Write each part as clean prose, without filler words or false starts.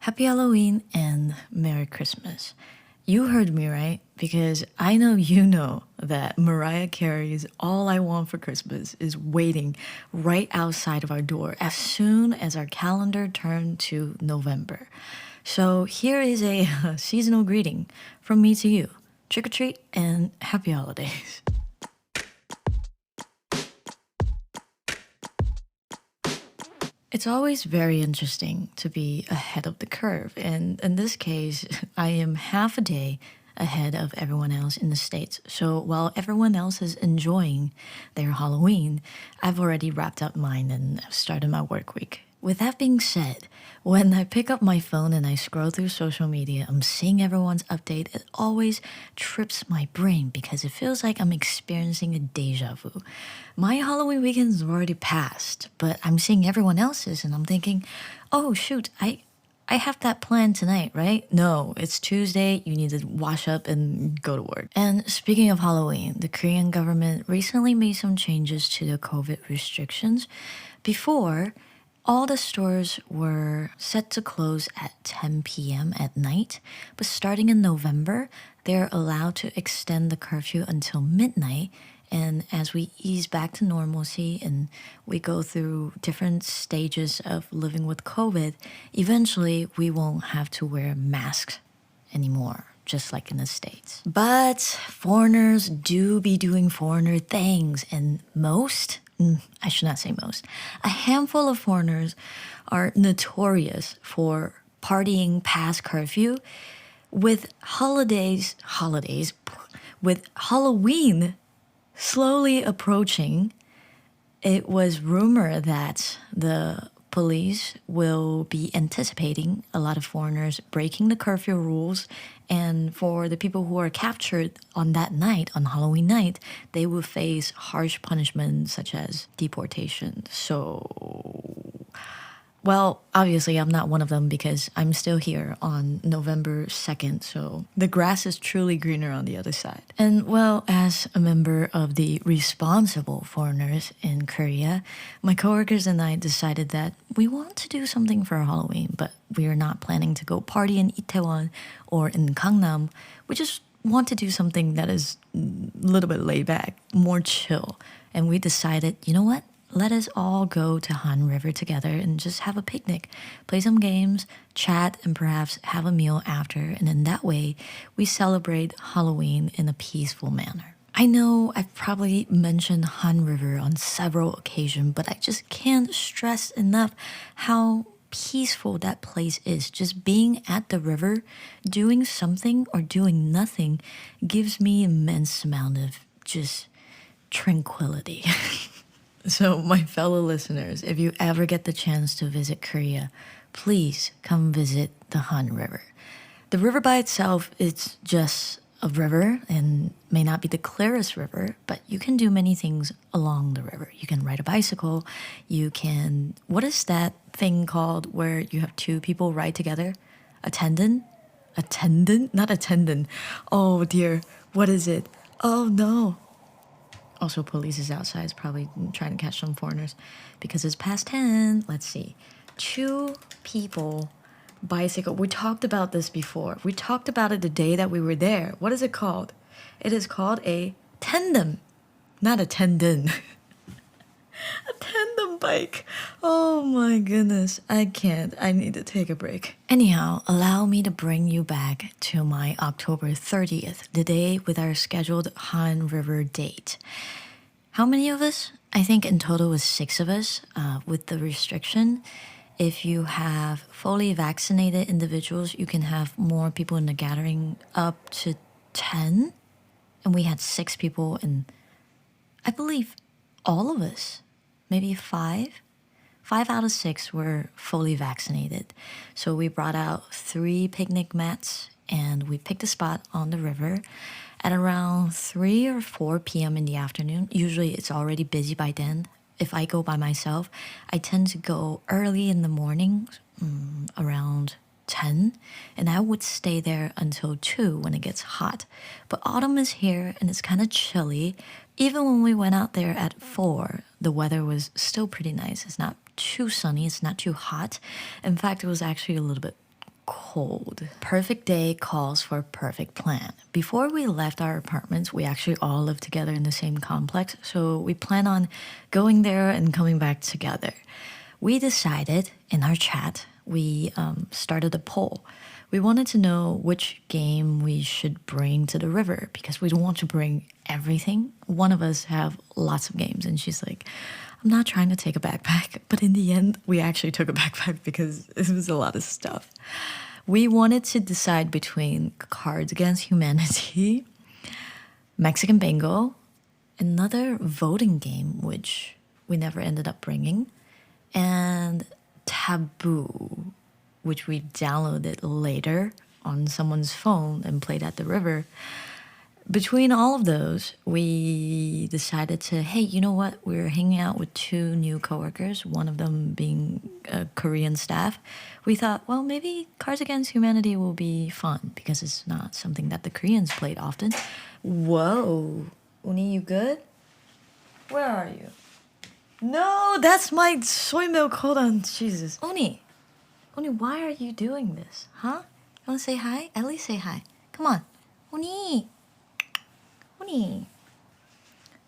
Happy Halloween and Merry Christmas. You heard me right, because I know you know that Mariah Carey's All I Want for Christmas is waiting right outside of our door as soon as our calendar turned to November. So here is a seasonal greeting from me to you. Trick or treat and happy holidays. It's always very interesting to be ahead of the curve, and in this case, I am half a day ahead of everyone else in the States. So while everyone else is enjoying their Halloween, I've already wrapped up mine and started my work week. With that being said, when I pick up my phone and I scroll through social media, I'm seeing everyone's update. It always trips my brain because it feels like I'm experiencing a deja vu. My Halloween weekend has already passed, but I'm seeing everyone else's and I'm thinking, oh shoot, I have that plan tonight, right? No, it's Tuesday. You need to wash up and go to work. And speaking of Halloween, the Korean government recently made some changes to the COVID restrictions. Before, all the stores were set to close at 10 p.m. at night, but starting in November, they're allowed to extend the curfew until midnight. And as we ease back to normalcy and we go through different stages of living with COVID, eventually we won't have to wear masks anymore, just like in the States. But foreigners do be doing foreigner things, and I should not say most, a handful of foreigners are notorious for partying past curfew with with Halloween slowly approaching. It was rumored that the police will be anticipating a lot of foreigners breaking the curfew rules, and for the people who are captured on that night, on Halloween night, they will face harsh punishment such as deportation. So, well, obviously, I'm not one of them because I'm still here on November 2nd, so the grass is truly greener on the other side. And, well, as a member of the responsible foreigners in Korea, my coworkers and I decided that we want to do something for Halloween, but we are not planning to go party in Itaewon or in Gangnam. We just want to do something that is a little bit laid back, more chill. And we decided, you know what? Let us all go to Han River together and just have a picnic, play some games, chat, and perhaps have a meal after. And in that way, we celebrate Halloween in a peaceful manner. I know I've probably mentioned Han River on several occasions, but I just can't stress enough how peaceful that place is. Just being at the river, doing something or doing nothing gives me immense amount of just tranquility. So, my fellow listeners, if you ever get the chance to visit Korea, please come visit the Han River. The river by itself, it's just a river and may not be the clearest river, but you can do many things along the river. You can ride a bicycle, what is that thing called where you have two people ride together? Attendant? Attendant? Not attendant. Oh dear, what is it? Oh no. Also, police is outside, is probably trying to catch some foreigners because it's past 10. Let's see. Two people bicycle. We talked about this before. We talked about it the day that we were there. What is it called? It is called a tandem, not a tendon. A tandem bike. Oh my goodness. I can't. I need to take a break. Anyhow, allow me to bring you back to my October 30th, the day with our scheduled Han River date. How many of us? I think in total was 6 of us with the restriction. If you have fully vaccinated individuals, you can have more people in the gathering, up to 10. And we had 6 people, and I believe all of us, maybe 5 out of 6 were fully vaccinated. So we brought out 3 picnic mats and we picked a spot on the river at around 3 or 4 p.m. in the afternoon. Usually it's already busy by then. If I go by myself, I tend to go early in the morning, around 10, and I would stay there until 2 when it gets hot. But autumn is here and it's kind of chilly. Even when we went out there at 4, the weather was still pretty nice. It's not too sunny, it's not too hot. In fact, it was actually a little bit cold. Perfect day calls for perfect plan. Before we left our apartments, we actually all lived together in the same complex, so we plan on going there and coming back together. We decided in our chat, we started a poll. We wanted to know which game we should bring to the river because we don't want to bring everything. One of us have lots of games, and she's like, I'm not trying to take a backpack. But in the end, we actually took a backpack because it was a lot of stuff. We wanted to decide between Cards Against Humanity, Mexican Bingo, another voting game, which we never ended up bringing, and Taboo, which we downloaded later on someone's phone and played at the river. Between all of those, we decided to, hey, you know what? We're hanging out with two new coworkers, one of them being a Korean staff. We thought, well, maybe Cards Against Humanity will be fun because it's not something that the Koreans played often. Whoa. Uni, you good? Where are you? No, that's my soy milk. Hold on. Jesus. Uni, why are you doing this? Huh? You want to say hi? At least say hi. Come on.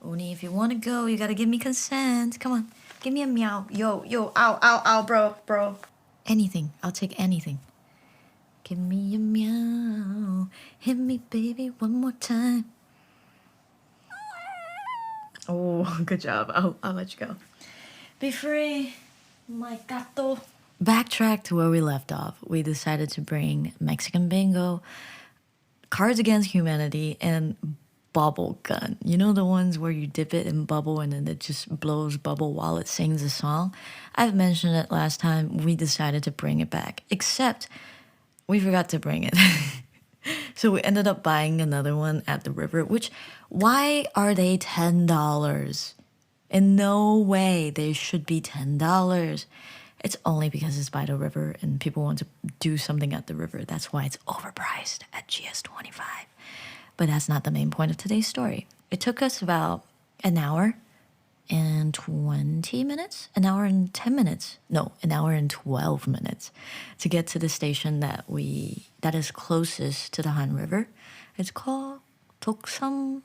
Uni, if you want to go, you gotta give me consent. Come on. Give me a meow. Yo, ow, bro. Anything. I'll take anything. Give me a meow. Hit me, baby, one more time. Oh, good job. I'll let you go. Be free, my gato. Backtrack to where we left off. We decided to bring Mexican Bingo, Cards Against Humanity, and bubble gun. You know the ones where you dip it in bubble and then it just blows bubble while it sings a song? I've mentioned it last time. We decided to bring it back, except we forgot to bring it. So we ended up buying another one at the river, which, why are they $10? In no way they should be $10. It's only because it's by the river and people want to do something at the river. That's why it's overpriced at GS25. But that's not the main point of today's story. It took us about an hour and 20 minutes, an hour and 10 minutes, no, an hour and 12 minutes to get to the station that is closest to the Han River. It's called Toksam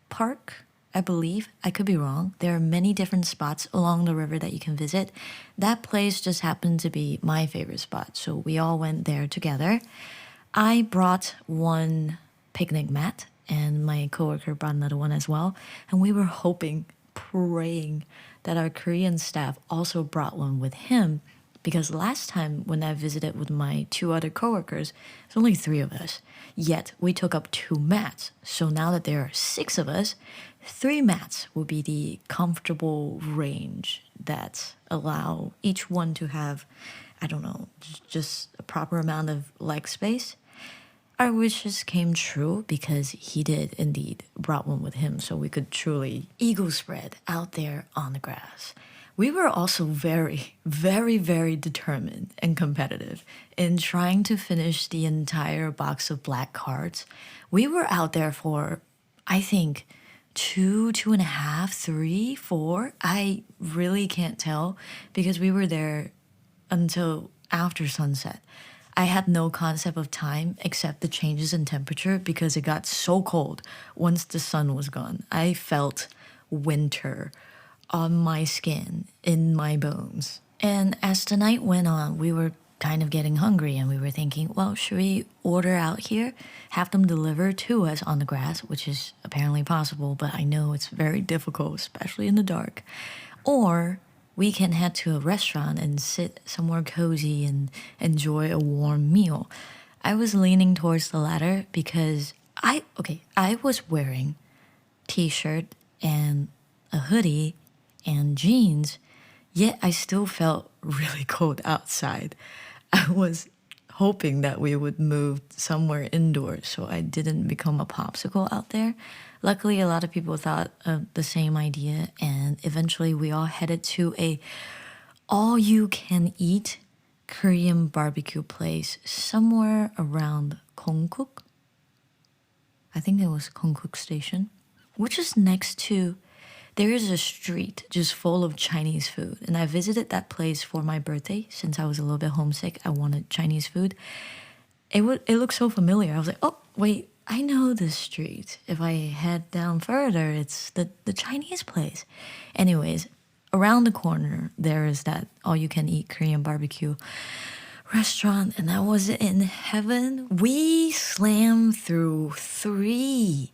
Park, I believe. I could be wrong. There are many different spots along the river that you can visit. That place just happened to be my favorite spot, so we all went there together. I brought one picnic mat and my coworker brought another one as well, and we were hoping, praying that our Korean staff also brought one with him, because last time when I visited with my two other coworkers, there's only 3 of us, yet we took up 2 mats. So now that there are 6 of us, 3 mats will be the comfortable range that allow each one to have, I don't know, just a proper amount of leg space. Our wishes came true because he did indeed brought one with him, so we could truly eagle spread out there on the grass. We were also very, very, very determined and competitive in trying to finish the entire box of black cards. We were out there for, I think, 2.5, 3, 4. I really can't tell because we were there until after sunset. I had no concept of time except the changes in temperature because it got so cold once the sun was gone. I felt winter on my skin, in my bones. And as the night went on, we were kind of getting hungry and we were thinking, well, should we order out here, have them deliver to us on the grass, which is apparently possible, but I know it's very difficult, especially in the dark. Or we can head to a restaurant and sit somewhere cozy and enjoy a warm meal. I was leaning towards the latter because I was wearing t-shirt and a hoodie and jeans, yet I still felt really cold outside. I was hoping that we would move somewhere indoors so I didn't become a popsicle out there. Luckily, a lot of people thought of the same idea, and eventually we all headed to a all-you-can-eat Korean barbecue place somewhere around Kongguk. I think it was Kongguk Station, which is next to, there is a street just full of Chinese food. And I visited that place for my birthday since I was a little bit homesick. I wanted Chinese food. it looked so familiar. I was like, oh wait, I know this street. If I head down further, it's the Chinese place. Anyways, around the corner there is that all you can eat Korean barbecue restaurant, and that was in heaven. We slammed through 3,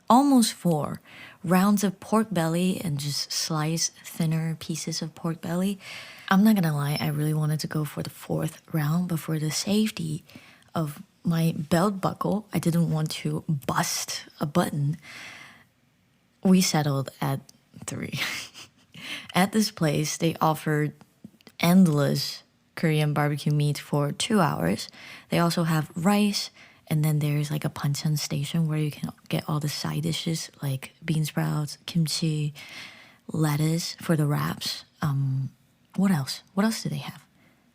almost 4 rounds of pork belly and just sliced thinner pieces of pork belly. I'm not gonna lie, I really wanted to go for the 4th round, but for the safety of my belt buckle, I didn't want to bust a button. We settled at 3. At this place, they offered endless Korean barbecue meat for 2 hours. They also have rice, and then there's like a panchan station where you can get all the side dishes like bean sprouts, kimchi, lettuce for the wraps. What else? What else do they have?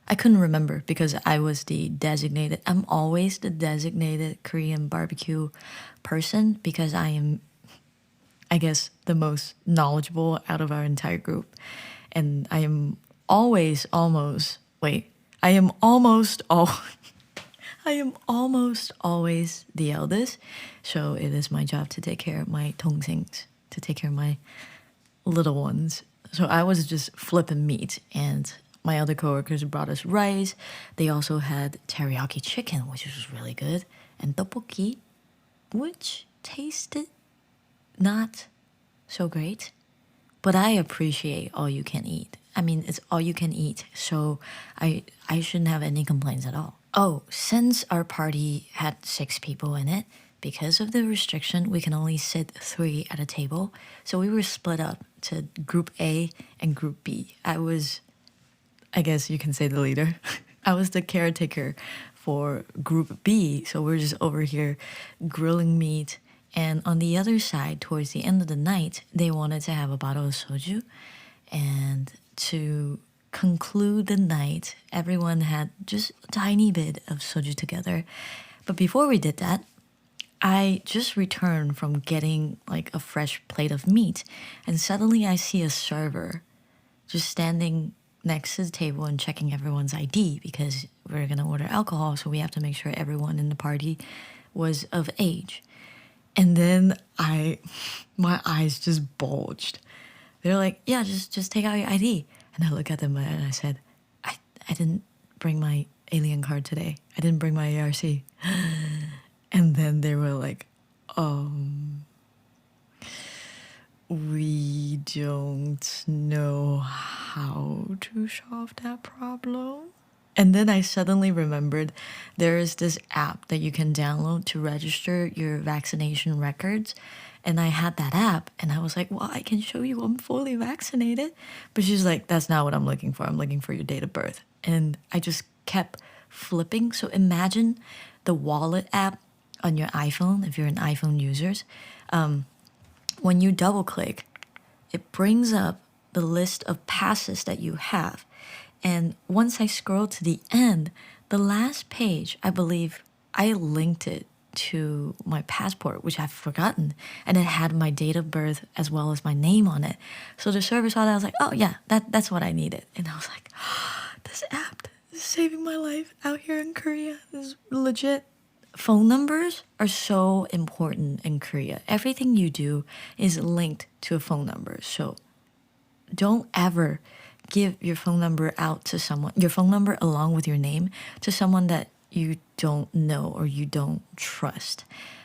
I couldn't remember because I was the designated, I'm always the designated Korean barbecue person because I am, I guess, the most knowledgeable out of our entire group. And I am always almost, wait, I am almost all, I am almost always the eldest. So it is my job to take care of my dongsengs, to take care of my little ones. So I was just flipping meat, and my other coworkers brought us rice. They also had teriyaki chicken, which was really good, and tteokbokki, which tasted not so great. But I appreciate all you can eat. I mean, it's all you can eat, so I shouldn't have any complaints at all. Oh, since our party had 6 people in it, because of the restriction, we can only sit 3 at a table. So we were split up to group A and group B. I was, I guess you can say, the leader. I was the caretaker for group B. So we're just over here grilling meat. And on the other side, towards the end of the night, they wanted to have a bottle of soju. And to conclude the night, everyone had just a tiny bit of soju together. But before we did that, I just returned from getting like a fresh plate of meat, and suddenly I see a server just standing next to the table and checking everyone's ID because we're gonna order alcohol, so we have to make sure everyone in the party was of age. And then my eyes just bulged. They're like, yeah, just take out your ID. And I look at them and I said, I didn't bring my alien card today. I didn't bring my ARC. And then they were like, we don't know how to solve that problem. And then I suddenly remembered there is this app that you can download to register your vaccination records. And I had that app and I was like, well, I can show you I'm fully vaccinated. But she's like, that's not what I'm looking for. I'm looking for your date of birth. And I just kept flipping. So imagine the wallet app on your iPhone, if you're an iPhone user. When you double click, it brings up the list of passes that you have. And once I scroll to the end, the last page, I believe I linked it to my passport, which I've forgotten, and it had my date of birth as well as my name on it. So the server saw that. I was like, oh yeah, that's what I needed. And I was like, oh, this app is saving my life out here in Korea. This is legit. Phone numbers are so important in Korea. Everything you do is linked to a phone number. So don't ever give your phone number out to someone, your phone number along with your name, to someone that you don't know or you don't trust.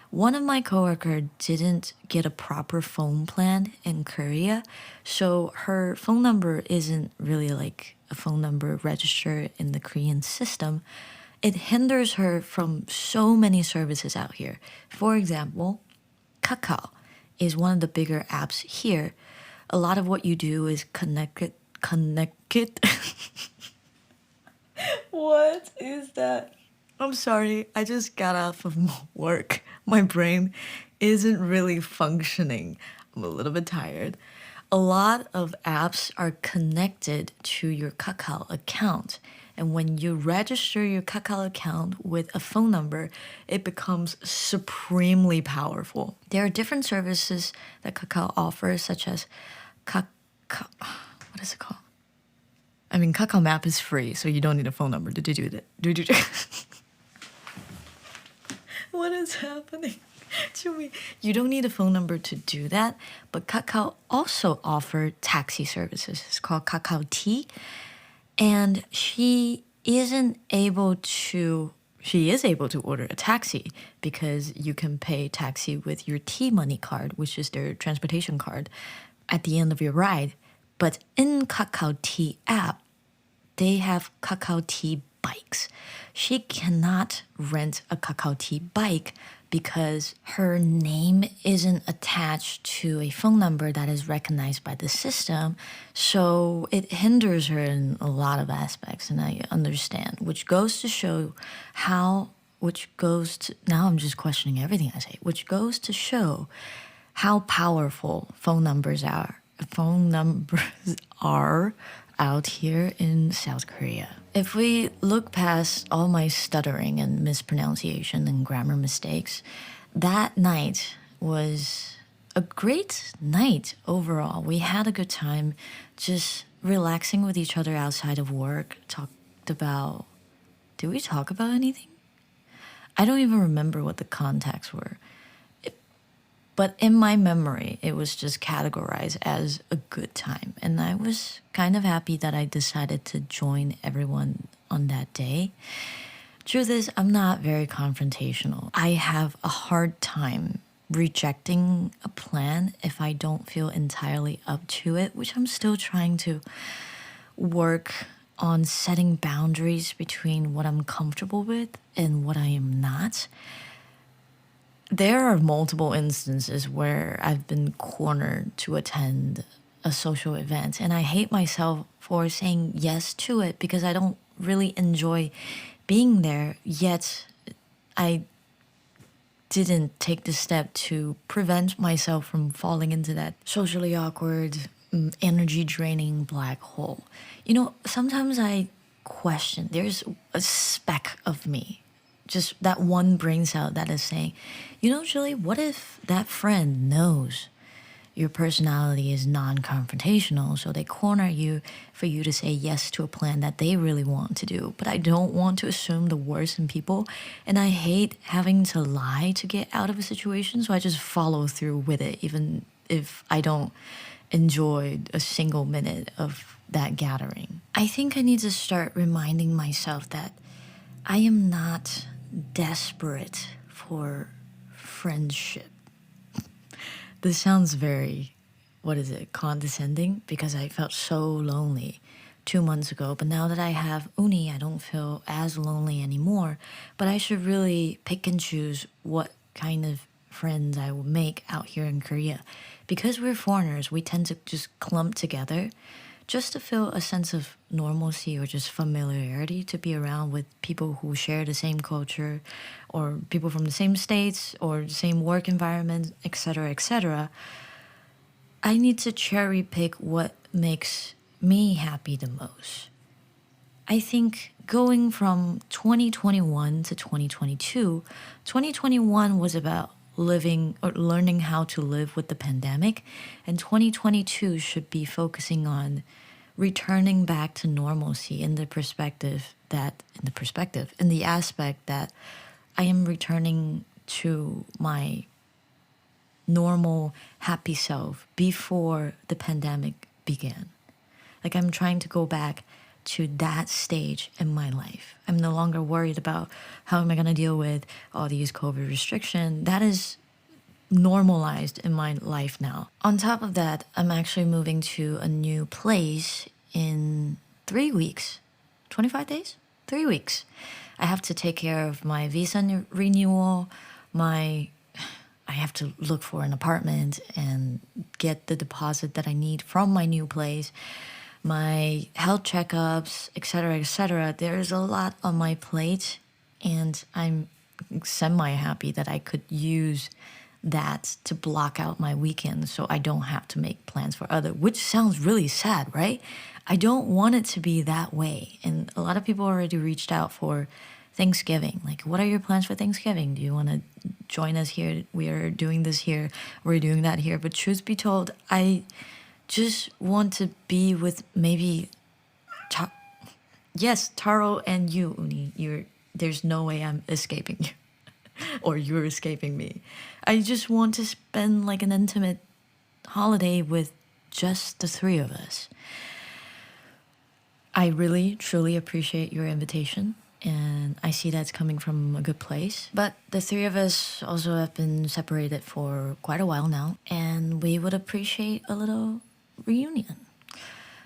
One of my coworkers didn't get a proper phone plan in Korea, so her phone number isn't really like a phone number registered in the Korean system. It hinders her from so many services out here. For example, Kakao is one of the bigger apps here. A lot of what you do is connect it. What is that? I'm sorry, I just got off of work. My brain isn't really functioning. I'm a little bit tired. A lot of apps are connected to your Kakao account. And when you register your Kakao account with a phone number, it becomes supremely powerful. There are different services that Kakao offers, such as what is it called? I mean, Kakao Map is free, so you don't need a phone number to do that. What is happening to me? You don't need a phone number to do that, but Kakao also offered taxi services. It's called Kakao T, and she is able to order a taxi because you can pay taxi with your T Money card, which is their transportation card, at the end of your ride. But in Kakao T app, they have Kakao T bikes. She cannot rent a Kakao T bike because her name isn't attached to a phone number that is recognized by the system. So it hinders her in a lot of aspects, and I understand, which goes to show now I'm just questioning everything I say, which goes to show how powerful phone numbers are. Phone numbers are out here in South Korea. If we look past all my stuttering and mispronunciation and grammar mistakes, that night was a great night overall. We had a good time just relaxing with each other outside of work. Did we talk about anything? I don't even remember what the contacts were. But in my memory, it was just categorized as a good time. And I was kind of happy that I decided to join everyone on that day. Truth is, I'm not very confrontational. I have a hard time rejecting a plan if I don't feel entirely up to it, which I'm still trying to work on setting boundaries between what I'm comfortable with and what I am not. There are multiple instances where I've been cornered to attend a social event, and I hate myself for saying yes to it because I don't really enjoy being there, yet I didn't take the step to prevent myself from falling into that socially awkward, energy draining black hole. Sometimes I question, there's a speck of me, just that one brain cell that is saying, Julie, what if that friend knows your personality is non-confrontational, so they corner you for you to say yes to a plan that they really want to do? But I don't want to assume the worst in people, and I hate having to lie to get out of a situation, so I just follow through with it, even if I don't enjoy a single minute of that gathering. I think I need to start reminding myself that I am not desperate for friendship. This sounds very, condescending, because I felt so lonely 2 months ago. But now that I have Uni, I don't feel as lonely anymore. But I should really pick and choose what kind of friends I will make out here in Korea. Because we're foreigners, we tend to just clump together just to feel a sense of normalcy or just familiarity, to be around with people who share the same culture or people from the same states or the same work environment, etc., etc. I need to cherry pick what makes me happy the most. I think going from 2021 to 2022, 2021 was about living or learning how to live with the pandemic, and 2022 should be focusing on returning back to normalcy in the aspect that I am returning to my normal happy self before the pandemic began. Like, I'm trying to go back to that stage in my life. I'm no longer worried about how am I going to deal with all these COVID restrictions. That is normalized in my life now. On top of that, I'm actually moving to a new place in 3 weeks. 25 days? 3 weeks. I have to take care of my visa renewal, I have to look for an apartment and get the deposit that I need from my new place, my health checkups, etc., etc. There's a lot on my plate, and I'm semi-happy that I could use that to block out my weekends so I don't have to make plans for other, which sounds really sad, right? I don't want it to be that way. And a lot of people already reached out for Thanksgiving. Like, what are your plans for Thanksgiving? Do you want to join us here? We are doing this here. We're doing that here. But truth be told, I just want to be with maybe, yes, Taro and you, Uni. There's no way I'm escaping you. or you're escaping me. I just want to spend like an intimate holiday with just the three of us. I really, truly appreciate your invitation, and I see that's coming from a good place. But the three of us also have been separated for quite a while now, and we would appreciate a little reunion.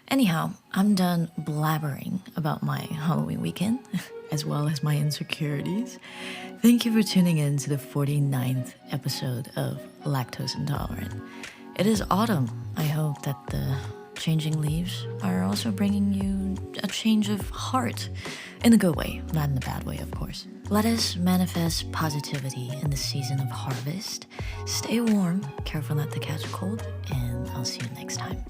Anyhow, I'm done blabbering about my Halloween weekend, as well as my insecurities. Thank you for tuning in to the 49th episode of Lactose Intolerant. It is autumn. I hope that the changing leaves are also bringing you a change of heart. In a good way, not in a bad way, of course. Let us manifest positivity in the season of harvest. Stay warm, careful not to catch a cold, and I'll see you next time.